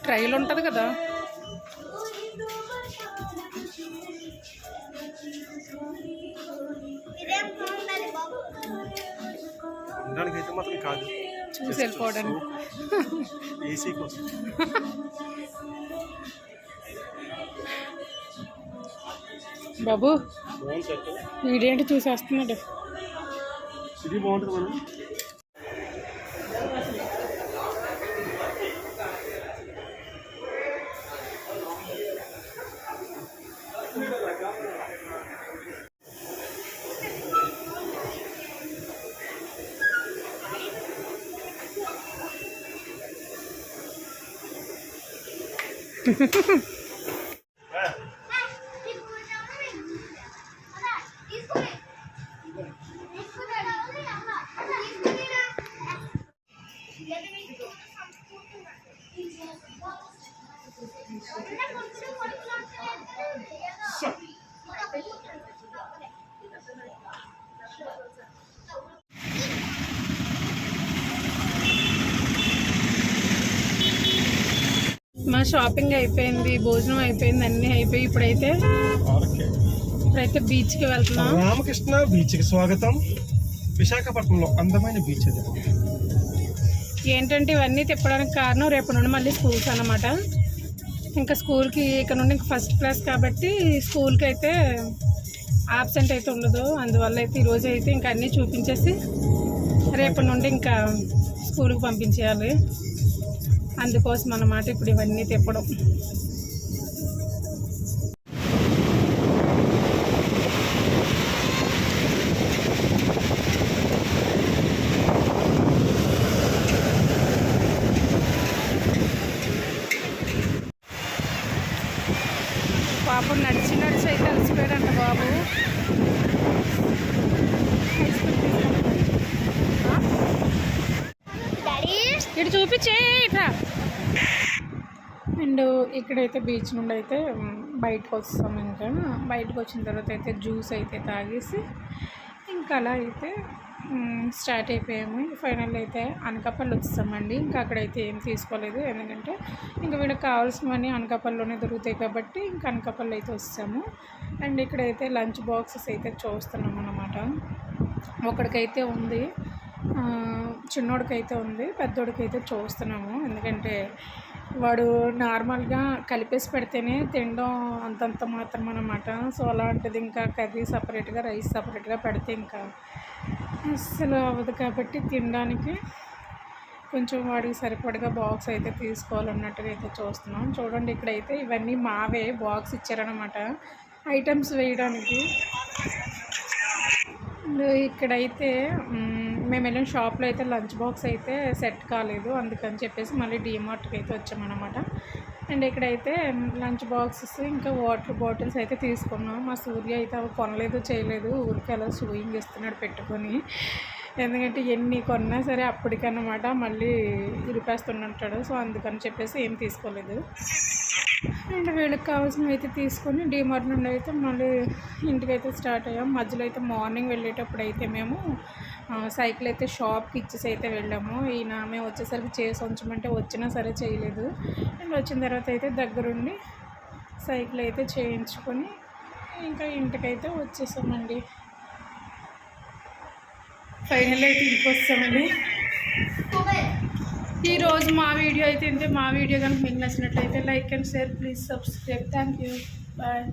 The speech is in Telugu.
ట్రైల్ ఉంటుంది కదా. ఉండడానికైతే మాత్రం కాదు, చూసి వెళ్ళిపోవడానికి. ఏసీ కోసం. బాబు వీడేంటి చూసేస్తున్నాడు. ఇది బాగుంటుంది మనం. మా షాపింగ్ అయిపోయింది, భోజనం అయిపోయింది, అన్నీ అయిపోయి ఇప్పుడైతే బీచ్కి వెళ్తున్నాం. రామకృష్ణ బీచ్కి స్వాగతం. విశాఖపట్నంలో అందమైన బీచ్ అది. ఏంటంటే ఇవన్నీ తిప్పడానికి కారణం రేపు నుండి మళ్ళీ స్కూల్స్ అన్నమాట. ఇంకా స్కూల్కి ఇక్కడ నుండి ఫస్ట్ క్లాస్ కాబట్టి స్కూల్కి అయితే ఆబ్సెంట్ అయితే ఉండదు. అందువల్ల అయితే ఈరోజు అయితే ఇంకా అన్నీ చూపించేసి రేపటి నుండి ఇంకా స్కూల్కి పంపించేయాలి. అందుకోసం అన్నమాట ఇప్పుడు ఇవన్నీ తిప్పడం. పాపం నడిచి అయితే అలసిపోయాడంట బాబు. ఇటు చూపించే ఇట్లా. అండ్ ఇక్కడైతే బీచ్ నుండి అయితే బయటకు వస్తాం. ఇంకా బయటకు వచ్చిన తర్వాత అయితే జ్యూస్ అయితే తాగేసి ఇంకా అలా అయితే స్టార్ట్ అయిపోయాము. ఫైనల్ అయితే అనకాపల్లి వచ్చేసామండి. ఇంకా అక్కడైతే ఏం తీసుకోలేదు, ఎందుకంటే ఇంకా వీళ్ళకి కావాల్సినవన్నీ అనకాపల్లిలోనే దొరుకుతాయి కాబట్టి ఇంకా అనకాపల్లి అయితే వస్తాము. అండ్ ఇక్కడైతే లంచ్ బాక్సెస్ అయితే చూస్తున్నాం అన్నమాట. ఒకడికైతే ఉంది, చిన్నోడికైతే ఉంది, పెద్దోడికైతే చూస్తున్నాము. ఎందుకంటే వాడు నార్మల్గా కలిపేసి పెడితేనే తినడం అంతంత మాత్రం అన్నమాట. సో అలాంటిది ఇంకా కర్రీ సపరేట్గా, రైస్ సపరేట్గా పెడితే ఇంకా అస్సలు అవ్వదు కాబట్టి తినడానికి కొంచెం వాడికి సరిపడగా బాక్స్ అయితే తీసుకోవాలన్నట్టుగా అయితే చూస్తున్నాం. చూడండి ఇక్కడైతే ఇవన్నీ మావే బాక్స్ ఇచ్చారనమాట ఐటమ్స్ వేయడానికి. ఇక్కడైతే మేము వెళ్ళిన షాప్లో అయితే లంచ్ బాక్స్ అయితే సెట్ కాలేదు, అందుకని చెప్పేసి మళ్ళీ డీమార్ట్కి అయితే వచ్చామన్నమాట. అండ్ ఇక్కడైతే లంచ్ బాక్సెస్ ఇంకా వాటర్ బాటిల్స్ అయితే తీసుకున్నాం. మా సూర్య అయితే అవి కొనలేదు, చేయలేదు, ఊరికి అలా సూయింగ్ ఇస్తున్నాడు పెట్టుకొని. ఎందుకంటే ఎన్ని కొన్నా సరే అప్పటికన్నమాట మళ్ళీ ఇరిపేస్తుంటాడు. సో అందుకని చెప్పేసి ఏం తీసుకోలేదు. అండ్ వీళ్ళకి కావాల్సినవి అయితే తీసుకొని డీమార్ట్ నుండి అయితే మళ్ళీ ఇంటికైతే స్టార్ట్ అయ్యాం. మధ్యలో అయితే మార్నింగ్ వెళ్ళేటప్పుడు అయితే మేము సైకిల్ అయితే షాప్కి ఇచ్చేసి అయితే వెళ్ళాము. ఈయన మేము వచ్చేసరికి చేసి ఉంచమంటే వచ్చినా సరే చేయలేదు. అండ్ వచ్చిన తర్వాత అయితే దగ్గరుండి సైకిల్ అయితే చేయించుకొని ఇంకా ఇంటికైతే వచ్చేసామండి. ఫైనల్ అయితే ఇంటికి వస్తామండి. ఈరోజు మా వీడియో అయితే ఇంతే. మా వీడియో కనుక మీకు నచ్చినట్లయితే like and share, please subscribe. Thank you, bye.